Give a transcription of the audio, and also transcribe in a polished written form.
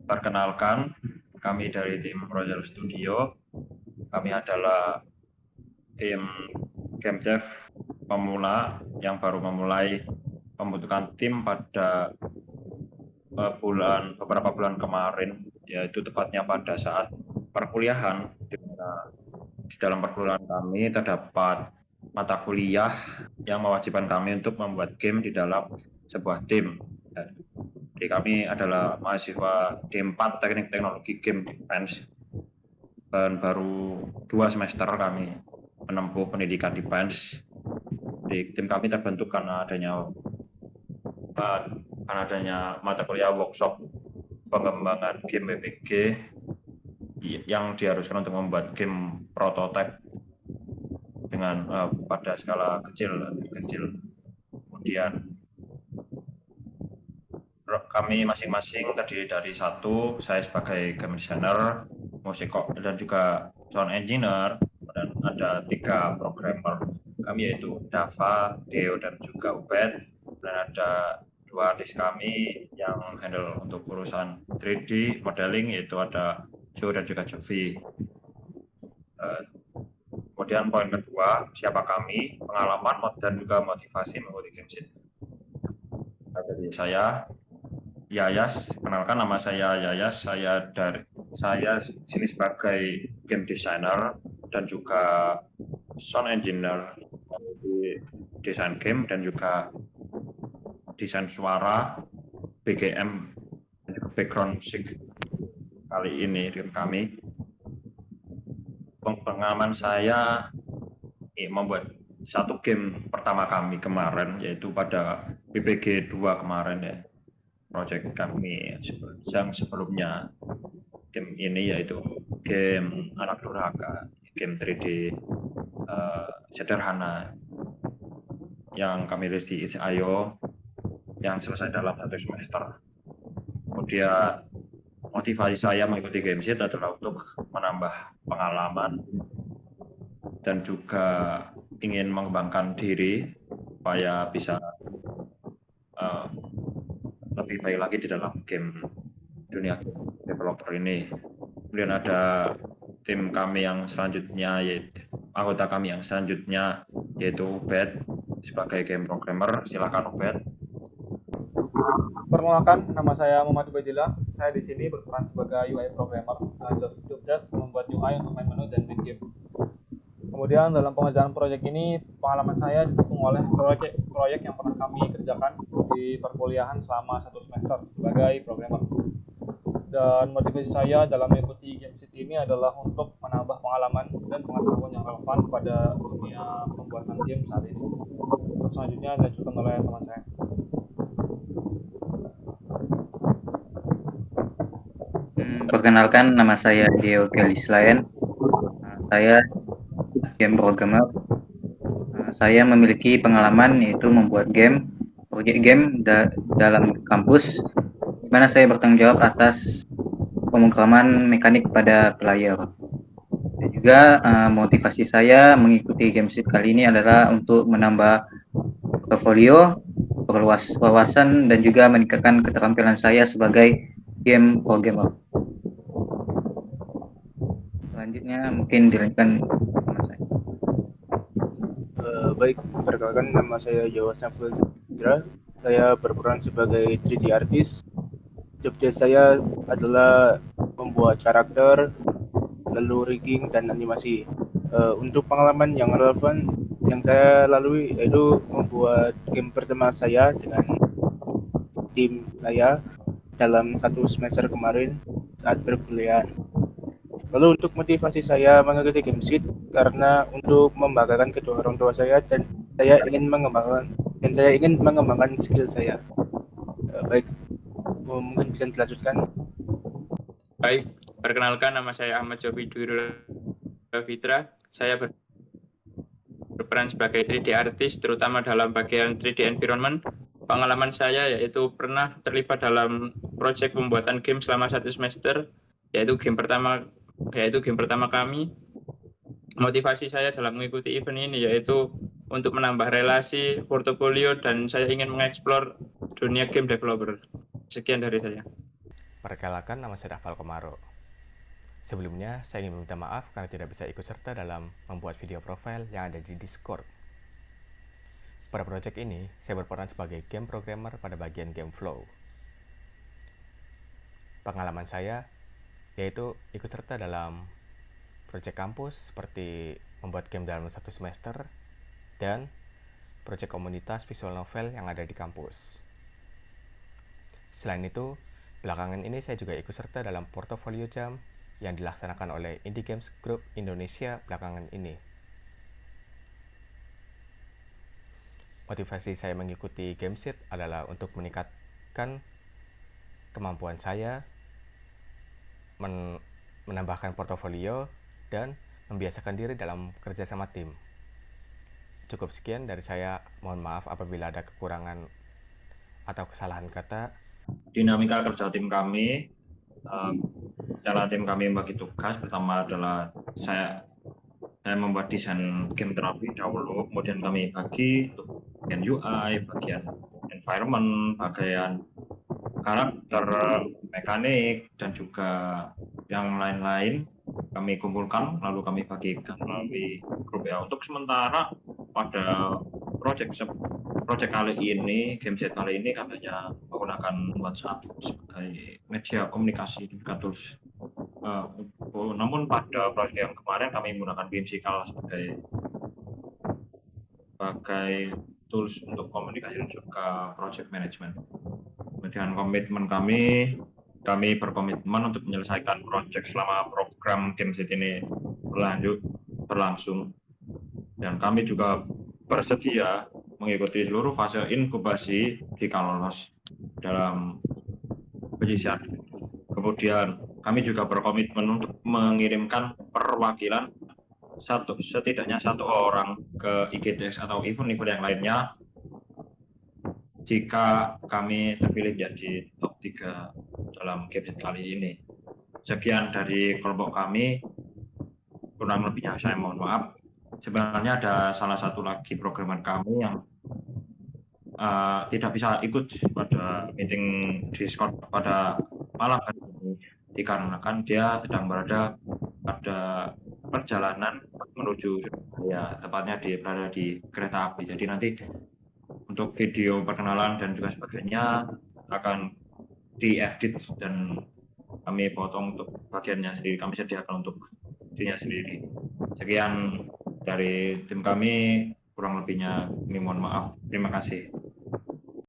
Perkenalkan, kami dari tim Royal Studio. Kami adalah tim game dev pemula yang baru memulai pembentukan tim pada beberapa bulan kemarin, yaitu tepatnya pada saat perkuliahan, di mana di dalam perkuliahan kami terdapat mata kuliah yang mewajibkan kami untuk membuat game di dalam sebuah tim. Jadi kami adalah mahasiswa D4 Teknik Teknologi Game Defense, dan baru 2 semester kami menempuh pendidikan defense. Di tim kami terbentuk karena adanya mata kuliah workshop pengembangan game BPG yang diharuskan untuk membuat game prototipe dengan pada skala kecil. Kemudian kami masing-masing terdiri dari saya sebagai game designer, musik dan juga sound engineer, dan ada 3 programmer kami, yaitu Dava, Deo, dan juga Ubed. Dan ada 2 artis kami yang handle untuk urusan 3D modeling, yaitu ada Joe dan juga Jovi. Kemudian poin kedua, siapa kami, pengalaman dan juga motivasi mengikuti GameSeed. Jadi saya Yayas, kenalkan nama saya Yayas. Saya sini sebagai game designer dan juga sound engineer di desain game dan juga desain suara, BGM, dan juga background musik. Kali ini dengan kami, pengalaman saya membuat satu game pertama kami kemarin, yaitu pada BPG 2 kemarin ya. Project kami yang sebelumnya game ini, yaitu game Anak Durhaka, game 3D sederhana yang kami rilis di itch.io yang selesai dalam 1 semester. Kemudian motivasi saya mengikuti GameSeed adalah untuk menambah pengalaman dan juga ingin mengembangkan diri supaya bisa lebih baik lagi di dalam game dunia developer ini. Kemudian ada tim kami yang selanjutnya, yaitu anggota kami yang selanjutnya, yaitu Ubed sebagai game programmer. Silakan Ubed. Perkenalkan, nama saya Muhammad Ubaidillah. Saya di sini berperan sebagai UI programmer. Jobdesk membuat UI untuk main menu dan main game. Kemudian dalam pengerjaan proyek ini, pengalaman saya didukung oleh proyek yang pernah kami kerjakan di perkuliahan selama 1 semester sebagai programmer. Dan motivasi saya dalam mengikuti GameSeed ini adalah untuk menambah pengalaman dan pengetahuan yang relevan pada dunia pembuatan game saat ini. Untuk selanjutnya dilanjutkan oleh teman saya. Perkenalkan, nama saya Deo Galislayan. Saya game programmer. Saya memiliki pengalaman yaitu membuat proyek game dalam kampus, di mana saya bertanggung jawab atas pemrograman mekanik pada player. Dan juga motivasi saya mengikuti GameSeed kali ini adalah untuk menambah portofolio, perluas wawasan, dan juga meningkatkan keterampilan saya sebagai game programmer. Selanjutnya mungkin dilanjutkan teman saya. Baik, perkenalkan, nama saya Jawa Samsul Citra. Saya berperan sebagai 3D artist. Jobdesk saya adalah membuat karakter, lalu rigging dan animasi. Untuk pengalaman yang relevan yang saya lalui yaitu membuat game pertama saya dengan tim saya dalam 1 semester kemarin saat berkuliah. Lalu untuk motivasi saya mengikuti GameSeed karena untuk membanggakan kedua orang tua saya dan saya ingin mengembangkan skill saya. Baik, mungkin bisa dilanjutkan. Baik, perkenalkan, nama saya Ahmad Jovi Dwi Fitra. Saya berperan sebagai 3D artist, terutama dalam bagian 3D environment. Pengalaman saya yaitu pernah terlibat dalam proyek pembuatan game selama 1 semester, yaitu game pertama kami. Motivasi saya dalam mengikuti event ini yaitu untuk menambah relasi, portofolio, dan saya ingin mengeksplor dunia game developer. Sekian dari saya. Perkenalkan, nama saya Dafal Komaro. Sebelumnya, saya ingin meminta maaf karena tidak bisa ikut serta dalam membuat video profile yang ada di Discord. Pada proyek ini, saya berperan sebagai game programmer pada bagian game flow. Pengalaman saya yaitu ikut serta dalam proyek kampus seperti membuat game dalam 1 semester dan proyek komunitas visual novel yang ada di kampus. Selain itu, belakangan ini saya juga ikut serta dalam portofolio jam yang dilaksanakan oleh Indie Games Group Indonesia belakangan ini. Motivasi saya mengikuti Gamesit adalah untuk meningkatkan kemampuan saya, menambahkan portofolio, dan membiasakan diri dalam kerja sama tim. Cukup sekian dari saya, mohon maaf apabila ada kekurangan atau kesalahan kata. Dinamika kerja tim kami, cara tim kami membagi tugas, pertama adalah saya membuat desain game terlebih dahulu, kemudian kami bagi untuk bagian UI, bagian environment, bagian karakter, mekanik, dan juga yang lain-lain kami kumpulkan, lalu kami bagikan melalui grup ya. Untuk sementara pada project kali ini, Gameset kali ini kami hanya menggunakan WhatsApp sebagai media komunikasi dan tools. Namun pada project yang kemarin kami menggunakan Whimsical sebagai tools untuk komunikasi dan juga project management. Kemudian komitmen kami berkomitmen untuk menyelesaikan proyek selama program Gamesit ini berlangsung, dan kami juga bersedia mengikuti seluruh fase inkubasi jika lolos dalam penyisian. Kemudian kami juga berkomitmen untuk mengirimkan perwakilan setidaknya 1 orang ke IGDX atau event-event yang lainnya jika kami terpilih menjadi top 3 dalam Gamesit kali ini. Sekian dari kelompok kami, kurang lebihnya saya mohon maaf. Sebenarnya ada salah satu lagi programmer kami yang tidak bisa ikut pada meeting Discord pada malam hari ini dikarenakan dia sedang berada pada perjalanan menuju Surabaya, tepatnya berada di kereta api. Jadi nanti untuk video perkenalan dan juga sebagainya akan diedit dan kami potong untuk bagiannya sendiri, kami sediakan untuk dirinya sendiri. Sekian dari tim kami, kurang lebihnya kami mohon maaf. Terima kasih.